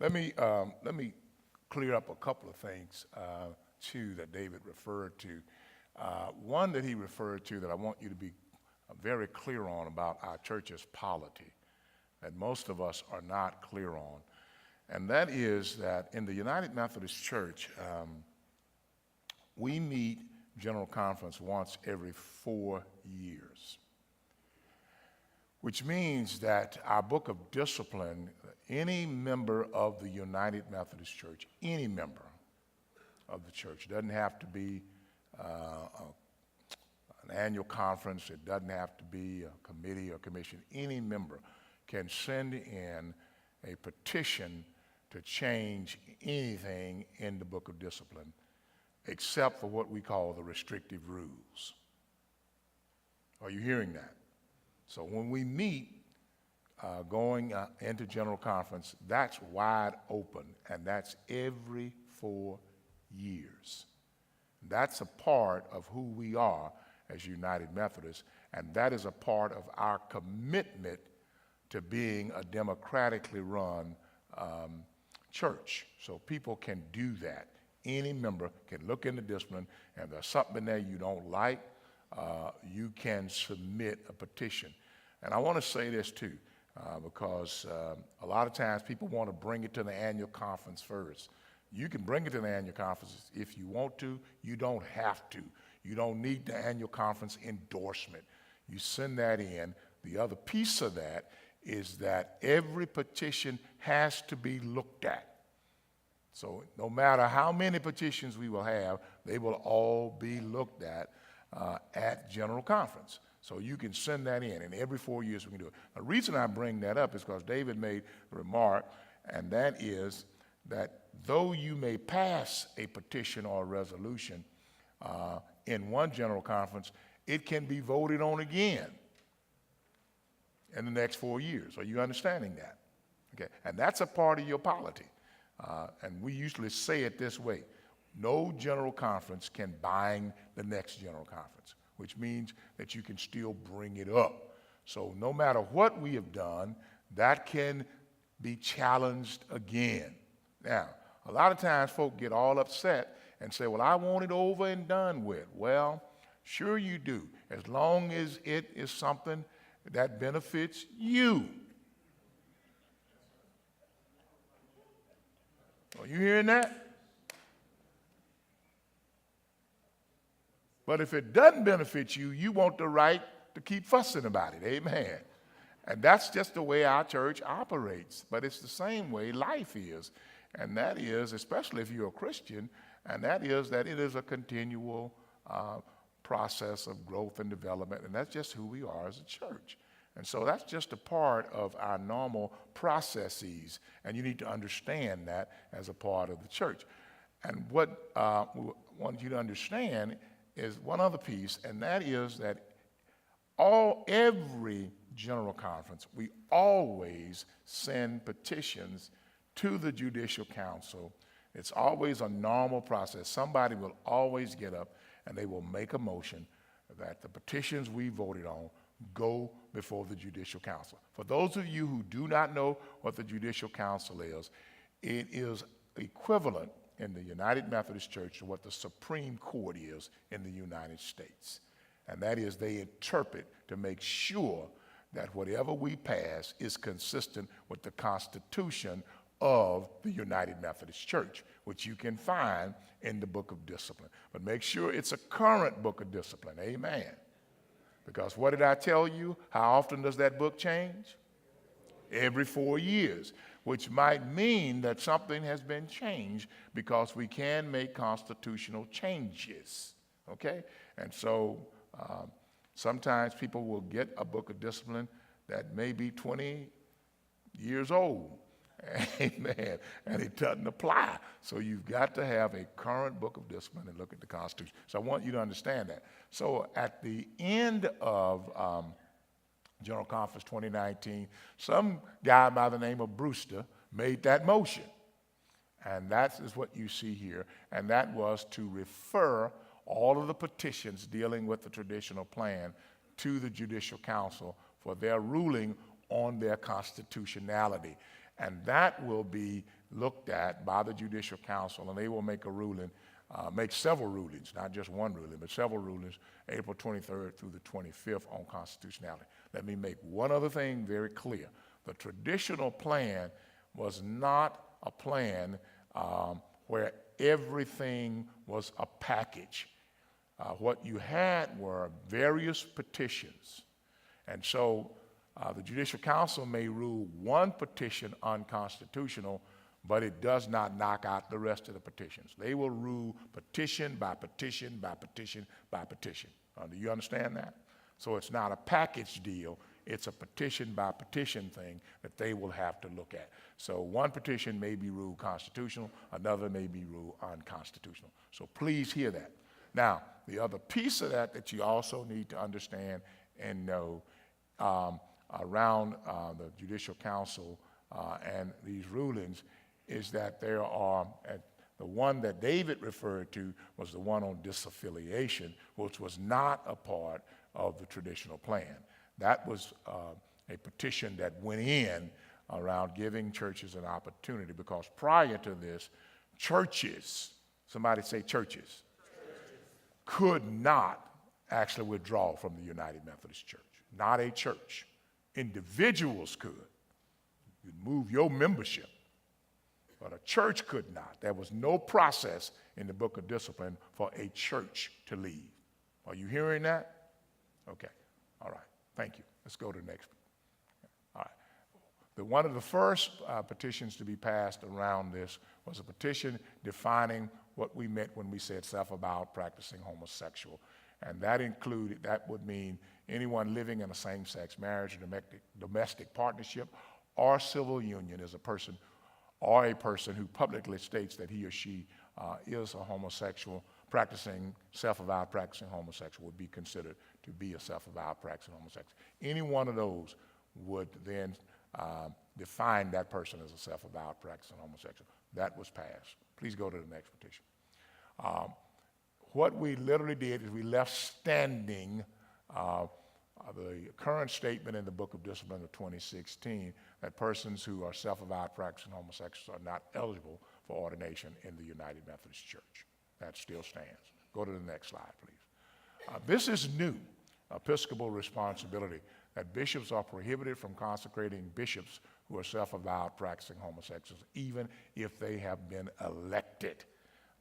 Let me clear up a couple of things too that David referred to. One that he referred to that I want you to be very clear on about our church's polity, that most of us are not clear on, and that is that in the United Methodist Church, we meet General Conference once every 4 years, which means that our book of discipline, any member of the United Methodist Church, any member of the church, doesn't have to be an annual conference, it doesn't have to be a committee or commission, any member can send in a petition to change anything in the book of discipline except for what we call the restrictive rules. Are you hearing that? So when we meet going into General Conference, that's wide open, and that's every 4 years. That's a part of who we are as United Methodists, and that is a part of our commitment to being a democratically run church. So people can do that. Any member can look into discipline, and there's something there you don't like, you can submit a petition. And I want to say this too, because a lot of times people want to bring it to the annual conference first. You can bring it to the annual conference if you want to. You don't have to. You don't need the annual conference endorsement. You send that in. The other piece of that is that every petition has to be looked at. So no matter how many petitions we will have, they will all be looked at General Conference. So you can send that in, and every 4 years we can do it. The reason I bring that up is because David made a remark, and that is that though you may pass a petition or a resolution in one General Conference, it can be voted on again in the next 4 years. Are you understanding that? Okay, and that's a part of your polity. And we usually say it this way: no General Conference can bind the next General Conference, which means that you can still bring it up. So no matter what we have done, that can be challenged again. Now, a lot of times folk get all upset and say, well, I want it over and done with. Well, sure you do, as long as it is something that benefits you. Are you hearing that? But if it doesn't benefit you, you want the right to keep fussing about it. Amen. And that's just the way our church operates. But it's the same way life is. And that is, especially if you're a Christian, and that is that it is a continual process of growth and development. And that's just who we are as a church. And so that's just a part of our normal processes. And you need to understand that as a part of the church. And what we want you to understand is one other piece, and that is that every General Conference, we always send petitions to the Judicial Council. It's always a normal process. Somebody will always get up and they will make a motion that the petitions we voted on go before the Judicial Council. For those of you who do not know what the Judicial Council is, it is equivalent in the United Methodist Church to what the Supreme Court is in the United States. And that is, they interpret to make sure that whatever we pass is consistent with the Constitution of the United Methodist Church, which you can find in the Book of Discipline. But make sure it's a current Book of Discipline. Amen. Because what did I tell you? How often does that book change? Every 4 years, which might mean that something has been changed because we can make constitutional changes, okay? And so sometimes people will get a book of discipline that may be 20 years old, amen, and it doesn't apply. So you've got to have a current book of discipline and look at the Constitution. So I want you to understand that. So at the end of General Conference 2019, some guy by the name of Brewster made that motion. And that is what you see here. And that was to refer all of the petitions dealing with the traditional plan to the Judicial Council for their ruling on their constitutionality. And that will be looked at by the Judicial Council, and they will make a ruling, make several rulings, not just one ruling, but several rulings, April 23rd through the 25th on constitutionality. Let me make one other thing very clear. The traditional plan was not a plan where everything was a package. What you had were various petitions. And so the Judicial Council may rule one petition unconstitutional, but it does not knock out the rest of the petitions. They will rule petition by petition by petition by petition. Do you understand that? So it's not a package deal. It's a petition by petition thing that they will have to look at. So one petition may be ruled constitutional, another may be ruled unconstitutional. So please hear that. Now, the other piece of that you also need to understand and know around the Judicial Council and these rulings is that there are, the one that David referred to was the one on disaffiliation, which was not a part of the traditional plan. That was a petition that went in around giving churches an opportunity, because prior to this, churches, somebody say churches, could not actually withdraw from the United Methodist Church. Not a church. Individuals could. You'd move your membership, but a church could not. There was no process in the Book of Discipline for a church to leave. Are you hearing that? Okay. All right. Thank you. Let's go to the next. All right. One of the first petitions to be passed around this was a petition defining what we meant when we said self-avowed practicing homosexual. And that would mean anyone living in a same-sex marriage, domestic partnership, or civil union is a person who publicly states that he or she is a homosexual, self-avowed practicing homosexual would be considered to be a self-avowed practicing homosexual. Any one of those would then define that person as a self-avowed practicing homosexual. That was passed. Please go to the next petition. What we literally did is we left standing the current statement in the Book of Discipline of 2016 that persons who are self-avowed practicing homosexuals are not eligible for ordination in the United Methodist Church. That still stands. Go to the next slide, please. This is new, Episcopal responsibility, that bishops are prohibited from consecrating bishops who are self-avowed practicing homosexuals, even if they have been elected.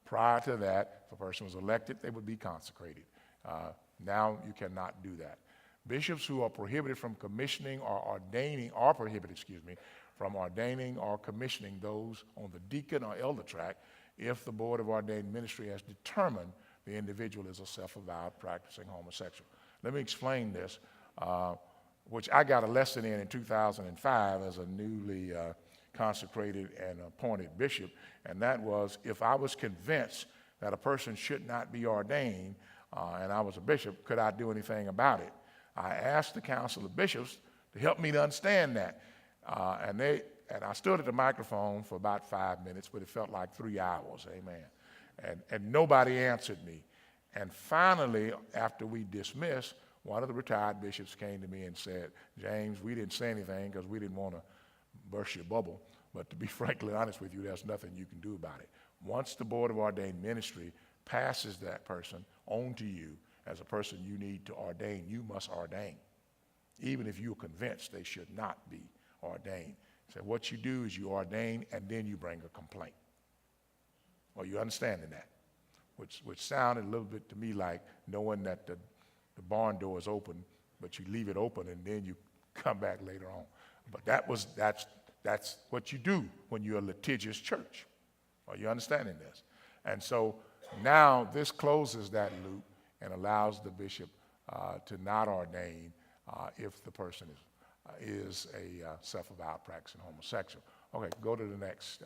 Prior to that, if a person was elected, they would be consecrated. Now you cannot do that. Bishops who are prohibited from commissioning or ordaining, from ordaining or commissioning those on the deacon or elder track if the Board of Ordained Ministry has determined the individual is a self-avowed practicing homosexual. Let me explain this, which I got a lesson in 2005 as a newly consecrated and appointed bishop, and that was if I was convinced that a person should not be ordained and I was a bishop, could I do anything about it? I asked the Council of Bishops to help me to understand that. And I stood at the microphone for about 5 minutes, but it felt like 3 hours, amen. And nobody answered me. And finally, after we dismissed, one of the retired bishops came to me and said, James, we didn't say anything because we didn't want to burst your bubble, but to be frankly honest with you, there's nothing you can do about it. Once the Board of Ordained Ministry passes that person on to you as a person you need to ordain, you must ordain, even if you're convinced they should not be ordained. So what you do is you ordain and then you bring a complaint. Are you understanding that? Which sounded a little bit to me like knowing that the barn door is open, but you leave it open and then you come back later on. But that's what you do when you're a litigious church. Are you understanding this? And so now this closes that loop and allows the bishop to not ordain if the person is a self-avowed practicing homosexual. Okay, go to the next.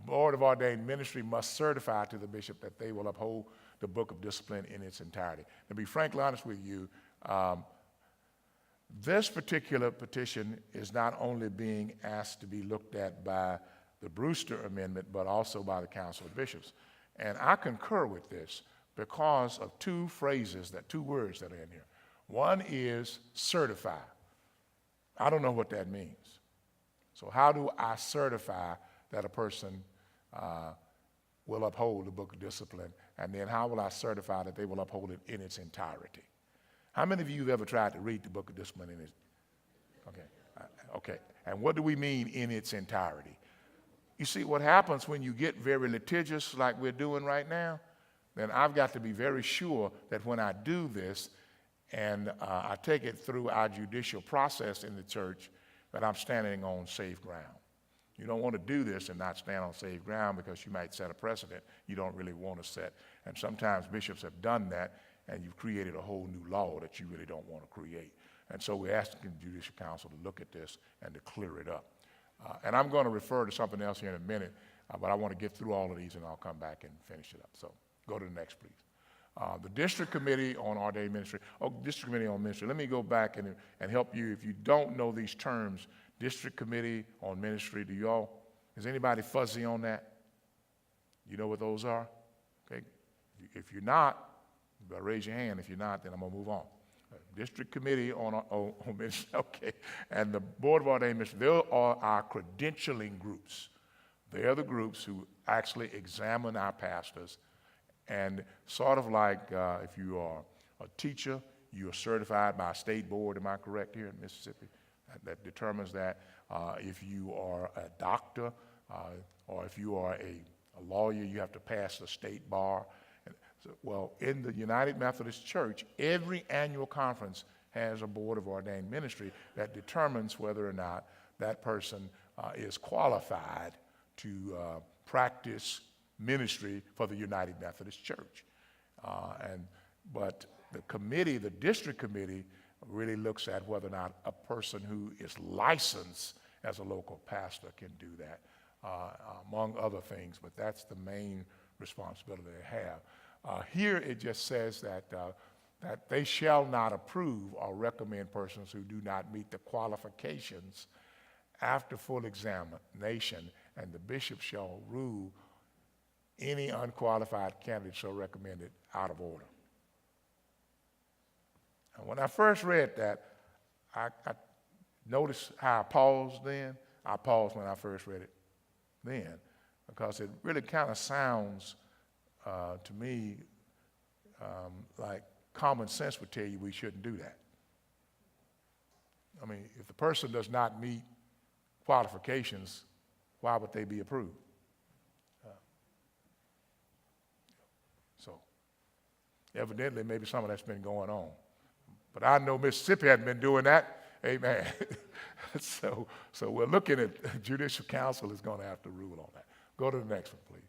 Board of Ordained Ministry must certify to the bishop that they will uphold the Book of Discipline in its entirety. To be frankly honest with you, this particular petition is not only being asked to be looked at by the Brewster Amendment, but also by the Council of Bishops. And I concur with this because of two words that are in here. One is certify. I don't know what that means. So how do I certify that a person will uphold the book of discipline? And then how will I certify that they will uphold it in its entirety? How many of you have ever tried to read the book of discipline in its, okay. And what do we mean in its entirety? You see, what happens when you get very litigious like we're doing right now, then I've got to be very sure that when I do this and I take it through our judicial process in the church, that I'm standing on safe ground. You don't want to do this and not stand on safe ground because you might set a precedent you don't really want to set. And sometimes bishops have done that, and you've created a whole new law that you really don't want to create. And so we're asking the Judicial Council to look at this and to clear it up. And I'm going to refer to something else here in a minute, but I want to get through all of these and I'll come back and finish it up. So go to the next, please. The District Committee on Ordained Ministry, District Committee on Ministry. Let me go back and help you. If you don't know these terms, District Committee on Ministry, is anybody fuzzy on that? You know what those are? Okay. If you're not, you better raise your hand. If you're not, then I'm going to move on. District Committee on Ministry, okay. And the Board of Ordained Ministry, they are our credentialing groups. They are the groups who actually examine our pastors, and sort of like if you are a teacher, you are certified by a state board, am I correct, here in Mississippi? That determines that. If you are a doctor or if you are a lawyer, you have to pass the state bar. Well, in the United Methodist Church, every annual conference has a Board of Ordained Ministry that determines whether or not that person is qualified to practice ministry for the United Methodist Church. But the committee, the district committee, really looks at whether or not a person who is licensed as a local pastor can do that, among other things, but that's the main responsibility they have. Here it just says that they shall not approve or recommend persons who do not meet the qualifications after full examination, and the bishop shall rule any unqualified candidate so recommended out of order. And when I first read that, I noticed how I paused then. I paused when I first read it then, because it really kind of sounds to me like common sense would tell you we shouldn't do that. I mean, if the person does not meet qualifications, why would they be approved? So evidently maybe some of that's been going on. But I know Mississippi hasn't been doing that. Amen. So we're looking at Judicial Council is going to have to rule on that. Go to the next one, please.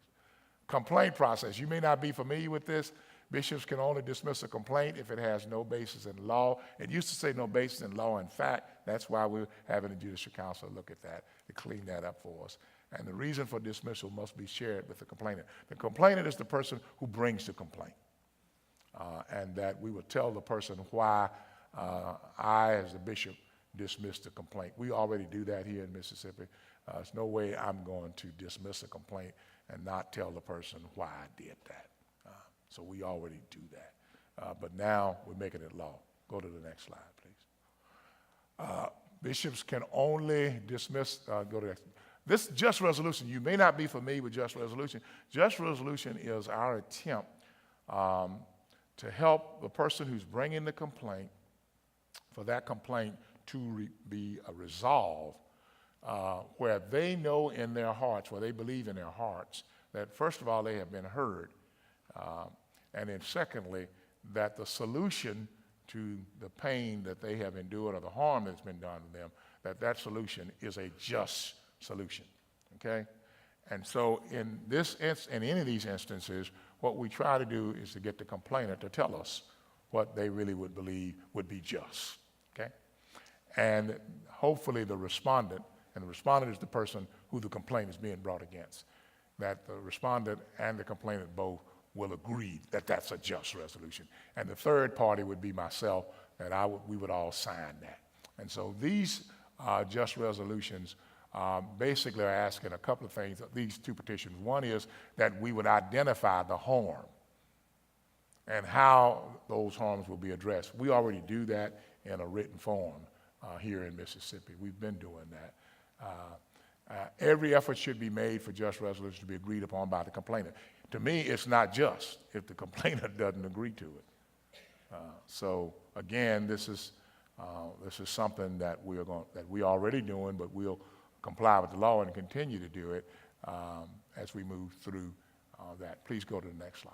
Complaint process. You may not be familiar with this. Bishops can only dismiss a complaint if it has no basis in law. It used to say no basis in law and fact. That's why we're having the Judicial Council look at that to clean that up for us. And the reason for dismissal must be shared with the complainant. The complainant is the person who brings the complaint. And that we will tell the person why I, as the bishop, dismissed the complaint. We already do that here in Mississippi. There's no way I'm going to dismiss a complaint and not tell the person why I did that. So we already do that. But now we're making it law. Go to the next slide, please. Bishops can only dismiss, go to the next. This just resolution, you may not be familiar with just resolution. Just resolution is our attempt to help the person who's bringing the complaint, for that complaint to be resolved, where they know in their hearts, where they believe in their hearts, that first of all, they have been heard, and then secondly, that the solution to the pain that they have endured or the harm that's been done to them, that solution is a just solution, okay? And so in any of these instances, what we try to do is to get the complainant to tell us what they really would believe would be just, okay? And hopefully the respondent, and the respondent is the person who the complaint is being brought against, that the respondent and the complainant both will agree that that's a just resolution. And the third party would be myself, that we would all sign that. And so these just resolutions basically are asking a couple of things, these two petitions. One is that we would identify the harm and how those harms will be addressed. We already do that in a written form here in Mississippi. We've been doing that. Every effort should be made for just resolution to be agreed upon by the complainant. To me, it's not just if the complainant doesn't agree to it. So again, this is something that we're already doing, but we'll comply with the law and continue to do it as we move through that. Please go to the next slide.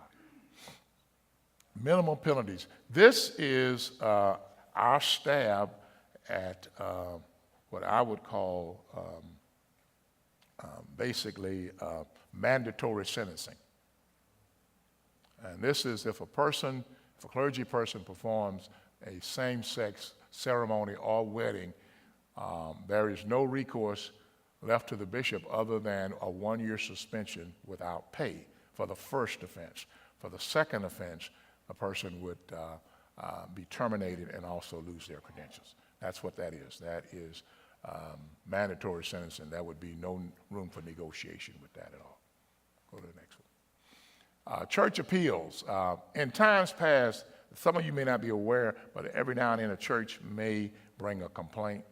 Minimum penalties. This is our stab at what I would call basically mandatory sentencing. And this is if a clergy person performs a same-sex ceremony or wedding, there is no recourse left to the bishop other than a 1-year suspension without pay for the first offense. For the second offense, a person would be terminated and also lose their credentials. That's what that is. That is mandatory sentencing. There would be no room for negotiation with that at all. Go to the next one. Church appeals. In times past, some of you may not be aware, but every now and then a church may bring a complaint.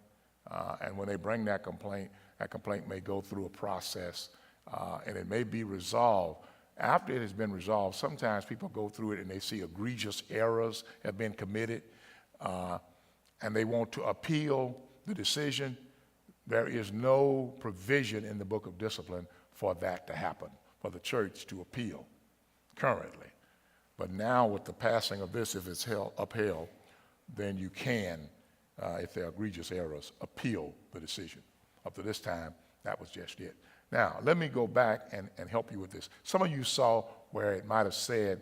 And when they bring that complaint may go through a process and it may be resolved. After it has been resolved, sometimes people go through it and they see egregious errors have been committed and they want to appeal the decision. There is no provision in the book of discipline for that to happen, for the church to appeal currently. But now with the passing of this, if it's upheld, then you can, if there are egregious errors, appeal the decision. Up to this time, that was just it. Now, let me go back and help you with this. Some of you saw where it might have said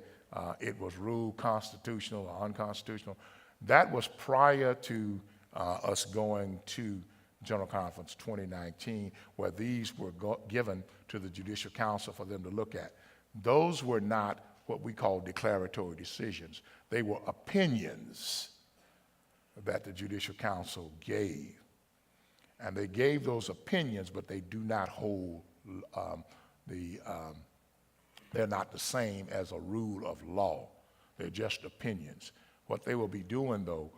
it was ruled constitutional or unconstitutional. That was prior to us going to General Conference 2019, where these were given to the Judicial Council for them to look at. Those were not what we call declaratory decisions. They were opinions that the Judicial Council gave. And they gave those opinions, but they do not hold they're not the same as a rule of law. They're just opinions. What they will be doing, though,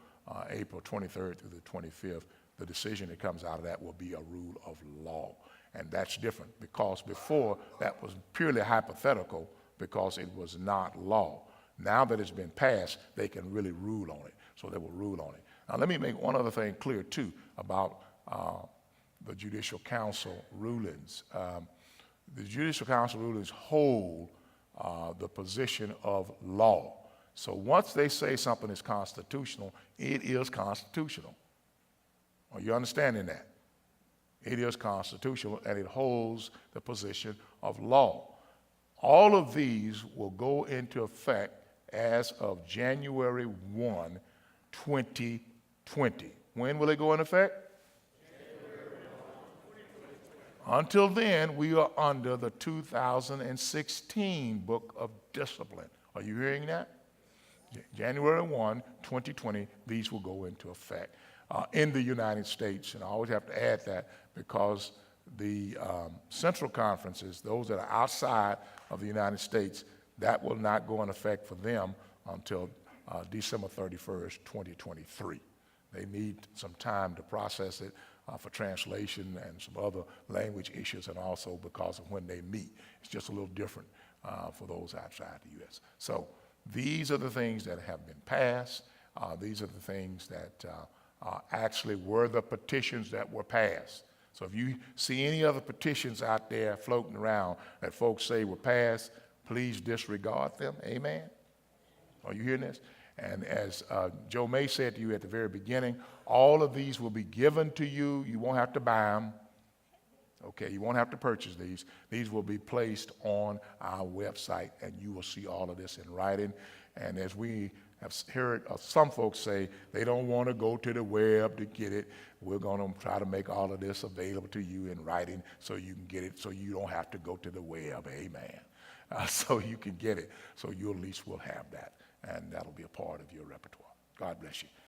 April 23rd through the 25th, the decision that comes out of that will be a rule of law. And that's different because before that was purely hypothetical because it was not law. Now that it's been passed, they can really rule on it. So they will rule on it. Now let me make one other thing clear too about the Judicial Council rulings. The Judicial Council rulings hold the position of law. So once they say something is constitutional, it is constitutional. Are you understanding that? It is constitutional and it holds the position of law. All of these will go into effect as of January 1, 2020. When will they go into effect? Until then, we are under the 2016 Book of Discipline. Are you hearing that? January 1, 2020, these will go into effect in the United States. And I always have to add that because the central conferences, those that are outside of the United States, that will not go into effect for them until December 31st, 2023. They need some time to process it for translation and some other language issues, and also because of when they meet. It's just a little different for those outside the U.S. So these are the things that have been passed. These are the things that actually were the petitions that were passed. So if you see any other petitions out there floating around that folks say were passed, please disregard them. Amen? Are you hearing this? And as Joe May said to you at the very beginning, all of these will be given to you. You won't have to buy them. Okay, you won't have to purchase these. These will be placed on our website, and you will see all of this in writing. And as we have heard some folks say they don't want to go to the web to get it, we're going to try to make all of this available to you in writing so you can get it, so you don't have to go to the web. Amen. So you can get it, so you at least will have that. And that'll be a part of your repertoire. God bless you.